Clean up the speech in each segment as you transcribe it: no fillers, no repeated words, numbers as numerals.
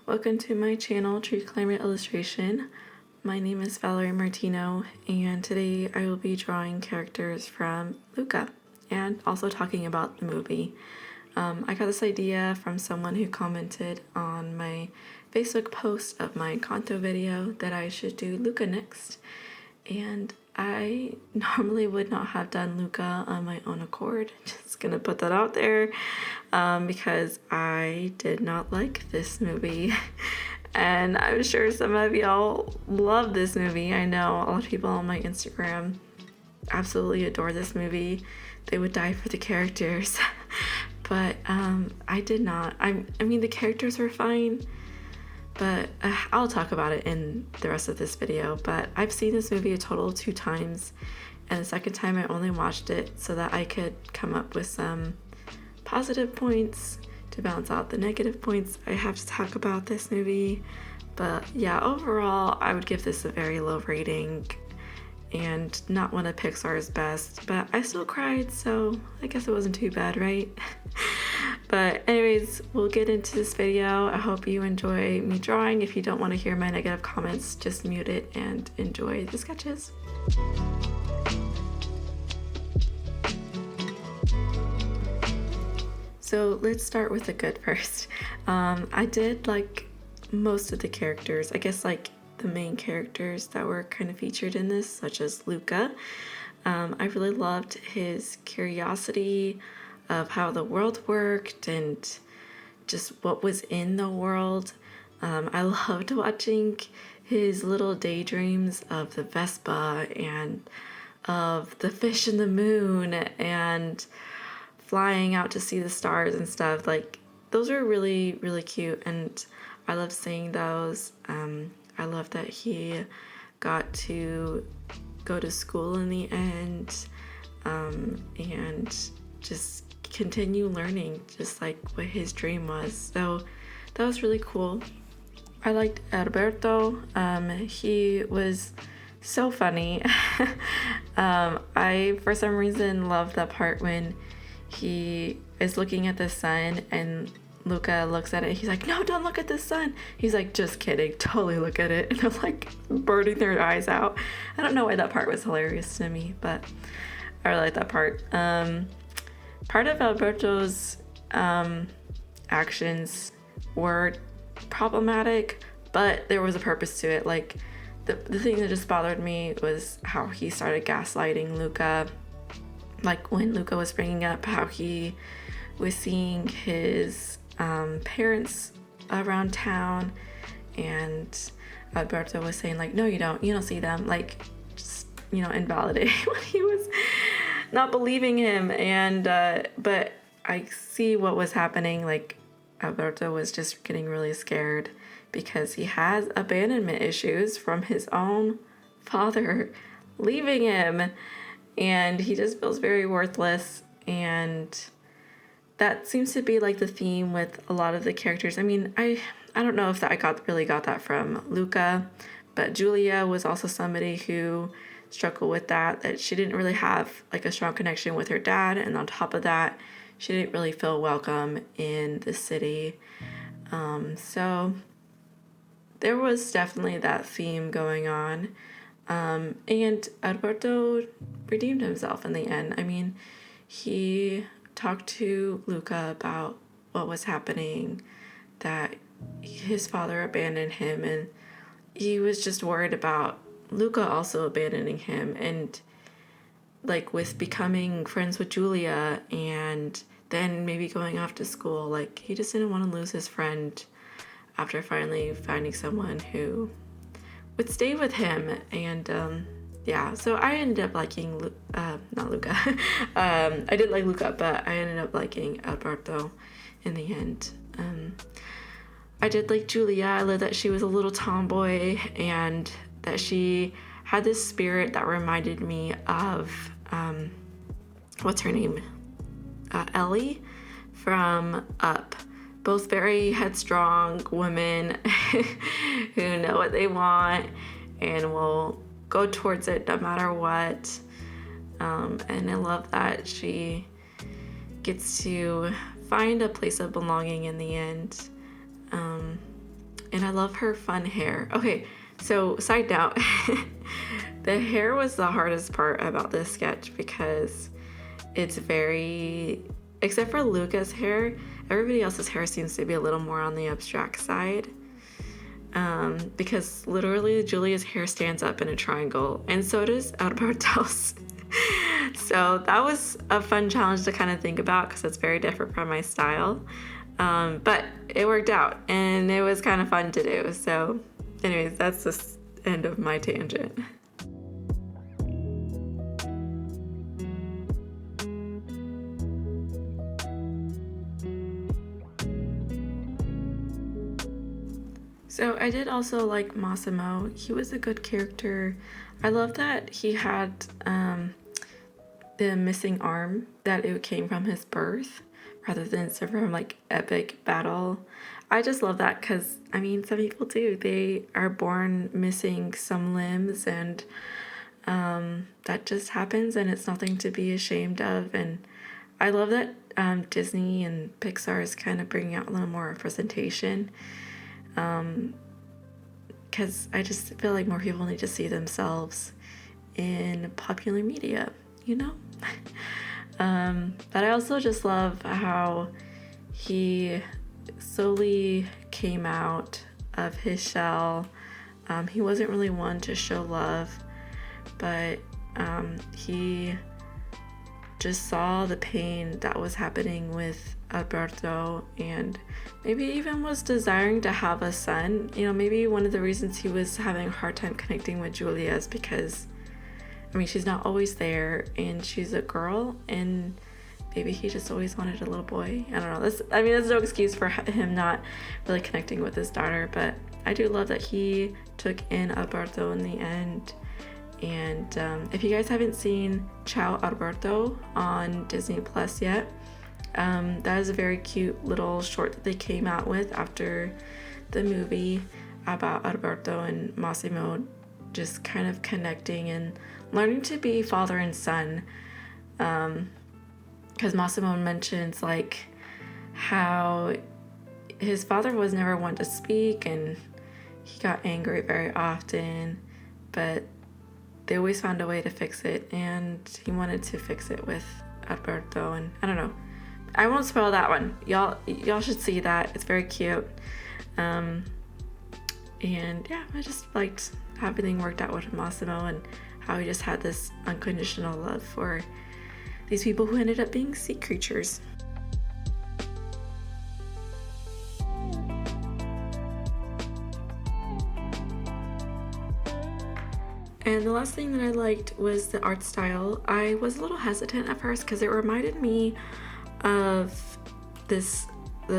welcome to my channel, Tree Climate Illustration. My name is Valerie Martino, and today I will be drawing characters from LUCA and also talking about the movie. I got this idea from someone who commented on my Facebook post of my Encanto video that I should do LUCA next, and I normally would not have done LUCA on my own accord. Just gonna put that out there because I did not like this movie. And I'm sure some of y'all love this movie. I know a lot of people on my Instagram absolutely adore this movie. They would die for the characters. But I did not. I mean, the characters were fine, but I'll talk about it in the rest of this video. But I've seen this movie a total of 2 times, and the second time I only watched it so that I could come up with some positive points to balance out the negative points I have to talk about this movie. But yeah, overall, I would give this a very low rating and not one of PIXAR's best, but I still cried, so I guess it wasn't too bad, right? But anyways, we'll get into this video. I hope you enjoy me drawing. If you don't want to hear my negative comments, just mute it and enjoy the sketches. So let's start with the good first. I did like most of the characters, I guess like the main characters that were kind of featured in this, such as LUCA. I really loved his curiosity of how the world worked and just what was in the world. I loved watching his little daydreams of the Vespa and of the fish in the moon and flying out to see the stars and stuff. Like, those are really, really cute, and I love seeing those. I love that he got to go to school in the end, and just continue learning, just like what his dream was. So that was really cool. I liked Alberto. He was so funny. I, for some reason, love that part when he is looking at the sun and LUCA looks at it. He's like, no, don't look at the sun. He's like, just kidding, totally look at it. And they're like burning their eyes out. I don't know why that part was hilarious to me, but I really like that part. Part of Alberto's actions were problematic, but there was a purpose to it. Like, the thing that just bothered me was how he started gaslighting LUCA. Like when LUCA was bringing up how he was seeing his parents around town, and Alberto was saying like, no, you don't see them, like, just, you know, invalidating what he was, not believing him. And but I see what was happening. Like, Alberto was just getting really scared because he has abandonment issues from his own father leaving him, and he just feels very worthless. And that seems to be like the theme with a lot of the characters. I mean, I don't know if that I really got that from LUCA, but Julia was also somebody who struggled with that she didn't really have like a strong connection with her dad, and on top of that, she didn't really feel welcome in the city. So there was definitely that theme going on. And Alberto redeemed himself in the end. I mean, he talked to LUCA about what was happening, that his father abandoned him, and he was just worried about LUCA also abandoning him, and like with becoming friends with Julia and then maybe going off to school. Like, he just didn't want to lose his friend after finally finding someone who would stay with him. And yeah, so I ended up liking not LUCA. I did like LUCA, but I ended up liking Alberto in the end. I did like Julia. I love that she was a little tomboy and that she had this spirit that reminded me of what's her name? Ellie from Up. Both very headstrong women who know what they want and will go towards it no matter what. And I love that she gets to find a place of belonging in the end. And I love her fun hair. Okay, so side note, the hair was the hardest part about this sketch because it's very, except for Luca's hair, everybody else's hair seems to be a little more on the abstract side. Because literally Julia's hair stands up in a triangle, and so does Alberto's. So that was a fun challenge to kind of think about because it's very different from my style. But it worked out, and it was kind of fun to do. So anyways, that's the end of my tangent. So I did also like Massimo. He was a good character. I love that he had the missing arm, that it came from his birth rather than from like epic battle. I just love that because, I mean, some people do. They are born missing some limbs, and that just happens, and it's nothing to be ashamed of. And I love that Disney and Pixar is kind of bringing out a little more representation. Because I just feel like more people need to see themselves in popular media, you know? But I also just love how he slowly came out of his shell. He wasn't really one to show love, but he just saw the pain that was happening with Alberto, and maybe even was desiring to have a son. You know, maybe one of the reasons he was having a hard time connecting with Julia is because, I mean, she's not always there, and she's a girl, and maybe he just always wanted a little boy. I don't know. That's no excuse for him not really connecting with his daughter, but I do love that he took in Alberto in the end. And if you guys haven't seen Ciao Alberto on Disney Plus yet, that is a very cute little short that they came out with after the movie about Alberto and Massimo just kind of connecting and learning to be father and son. Because Massimo mentions like how his father was never one to speak, and he got angry very often, but they always found a way to fix it, and he wanted to fix it with Alberto. And I don't know, I won't spoil that one. Y'all should see that. It's very cute. And yeah, I just liked how everything worked out with Massimo and how he just had this unconditional love for these people who ended up being sea creatures. And the last thing that I liked was the art style. I was a little hesitant at first because it reminded me of the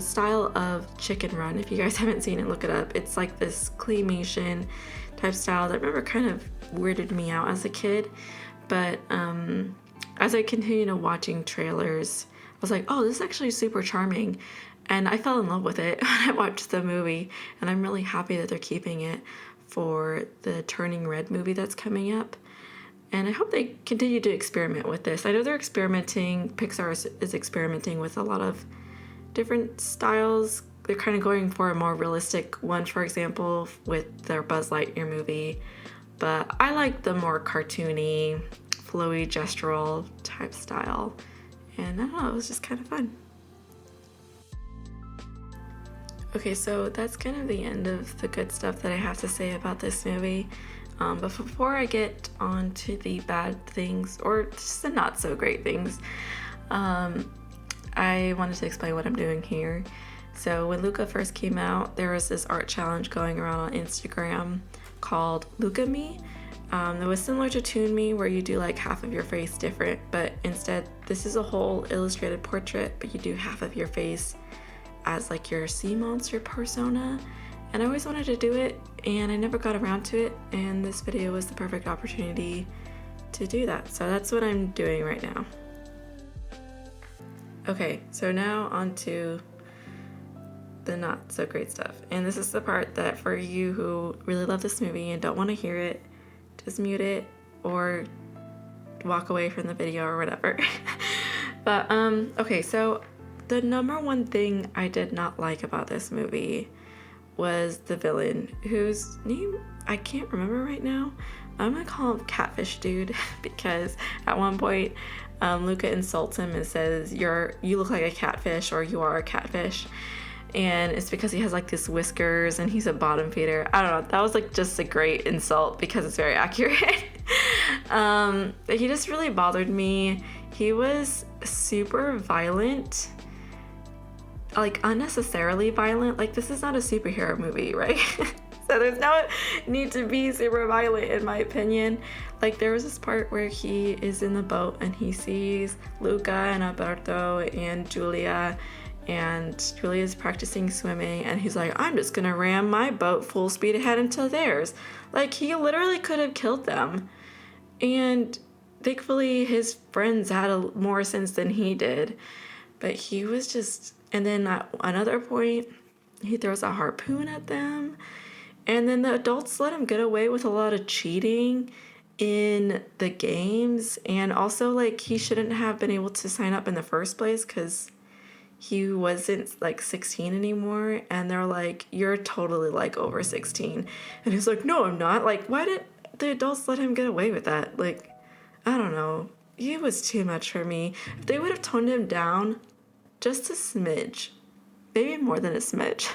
style of Chicken Run. If you guys haven't seen it, look it up. It's like this claymation type style that I remember kind of weirded me out as a kid. But as I continued watching trailers, I was like, oh, this is actually super charming. And I fell in love with it when I watched the movie. And I'm really happy that they're keeping it for the Turning Red movie that's coming up. And I hope they continue to experiment with this. I know they're experimenting, Pixar is experimenting with a lot of different styles. They're kind of going for a more realistic one, for example, with their Buzz Lightyear movie. But I like the more cartoony, flowy, gestural type style. And I don't know, it was just kind of fun. Okay, so that's kind of the end of the good stuff that I have to say about this movie. But before I get on to the bad things, or just the not so great things, I wanted to explain what I'm doing here. So when LUCA first came out, there was this art challenge going around on Instagram called Lullaby. It was similar to Toon Me, where you do like half of your face different, but instead this is a whole illustrated portrait, but you do half of your face as like your sea monster persona. And I always wanted to do it, and I never got around to it, and this video was the perfect opportunity to do that. So that's what I'm doing right now. Okay, so now on to the not so great stuff. And this is the part that for you who really love this movie and don't want to hear it, just mute it or walk away from the video or whatever. But okay, so the number one thing I did not like about this movie was the villain, whose name I can't remember right now. I'm gonna call him Catfish Dude because at one point Luca insults him and says, you look like a catfish, or you are a catfish. And it's because he has like this whiskers and he's a bottom feeder. I don't know. That was like just a great insult because it's very accurate. He just really bothered me. He was super violent, like unnecessarily violent. Like, this is not a superhero movie, right? So there's no need to be super violent, in my opinion. Like, there was this part where he is in the boat and he sees Luca and Alberto and Julia, and Julia's practicing swimming, and he's like, I'm just gonna ram my boat full speed ahead into theirs. Like, he literally could have killed them. And thankfully his friends had more sense than he did. But he was just... And then at another point, he throws a harpoon at them. And then the adults let him get away with a lot of cheating in the games. And also, like, he shouldn't have been able to sign up in the first place because he wasn't like 16 anymore. And they're like, you're totally like over 16. And he's like, no, I'm not. Like, why did the adults let him get away with that? Like, I don't know. He was too much for me. If they would have toned him down just a smidge, maybe more than a smidge,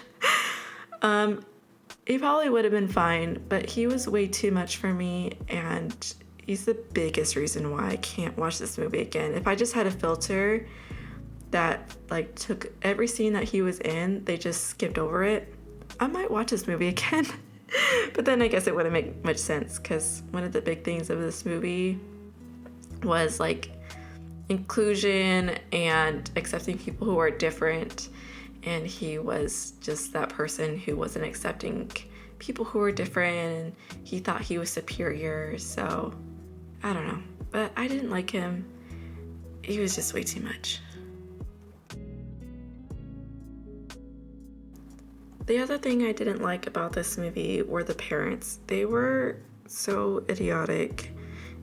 he probably would have been fine, but he was way too much for me, and he's the biggest reason why I can't watch this movie again. If I just had a filter that like took every scene that he was in, they just skipped over it, I might watch this movie again. But then I guess it wouldn't make much sense, because one of the big things of this movie was like inclusion and accepting people who are different. And he was just that person who wasn't accepting people who were different, and he thought he was superior. So I don't know, but I didn't like him. He was just way too much. The other thing I didn't like about this movie were the parents. They were so idiotic.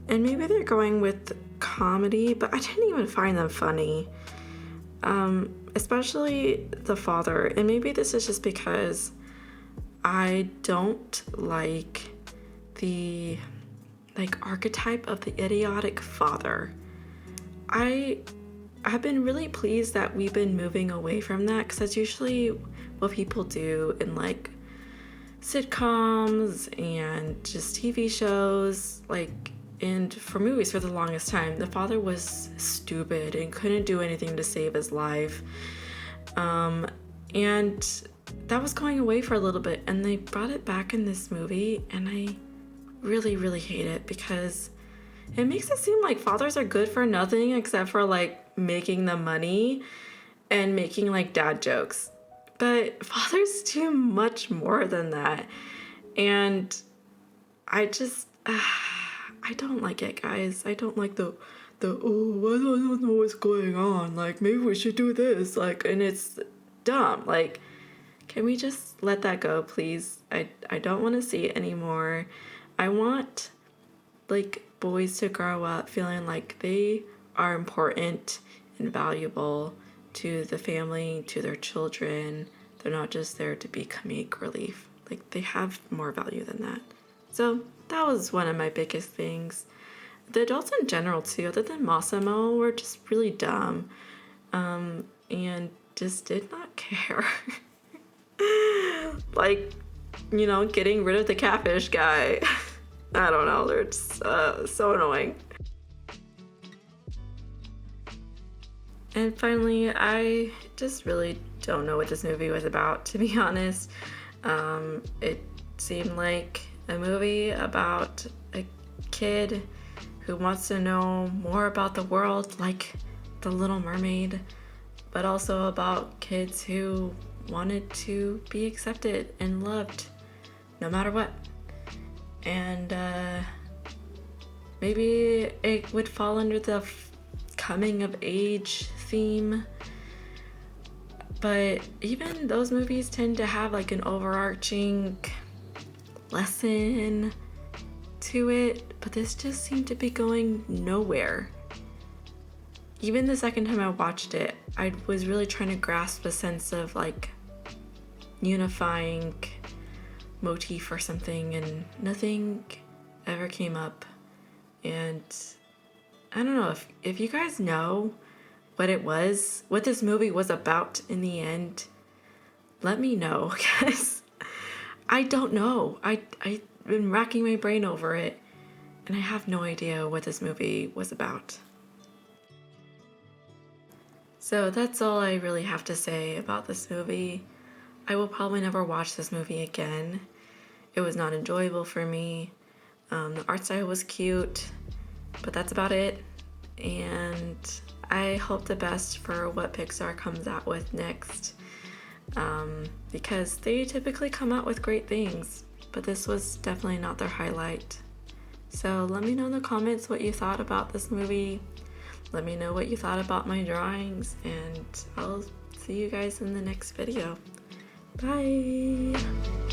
And maybe they're going with comedy, but I didn't even find them funny. Especially the father. And maybe this is just because I don't like the archetype of the idiotic father. I've been really pleased that we've been moving away from that, because that's usually what people do in like sitcoms and just TV shows, like. And for movies, for the longest time, the father was stupid and couldn't do anything to save his life. And that was going away for a little bit, and they brought it back in this movie, and I really, really hate it, because it makes it seem like fathers are good for nothing except for like making the money and making like dad jokes. But fathers do much more than that. And I just... I don't like it, guys. I don't like the I don't know what's going on. Like, maybe we should do this. Like, and it's dumb. Like, can we just let that go, please? I don't want to see it anymore. I want, like, boys to grow up feeling like they are important and valuable to the family, to their children. They're not just there to be comedic relief. Like, they have more value than that. So that was one of my biggest things. The adults in general, too, other than Massimo, were just really dumb, and just did not care. Like, you know, getting rid of the catfish guy. I don't know, they're just so annoying. And finally, I just really don't know what this movie was about, to be honest. It seemed like a movie about a kid who wants to know more about the world, like The Little Mermaid, but also about kids who wanted to be accepted and loved no matter what. And maybe it would fall under the coming of age theme, but even those movies tend to have like an overarching lesson to it, but this just seemed to be going nowhere. Even the second time I watched it, I was really trying to grasp a sense of like unifying motif or something, and nothing ever came up. And I don't know if you guys know what this movie was about in the end, let me know, because I don't know. I've been racking my brain over it, and I have no idea what this movie was about. So that's all I really have to say about this movie. I will probably never watch this movie again. It was not enjoyable for me. The art style was cute, but that's about it. And I hope the best for what Pixar comes out with next, because they typically come out with great things, but this was definitely not their highlight. So let me know in the comments what you thought about this movie. Let me know what you thought about my drawings, and I'll see you guys in the next video. Bye!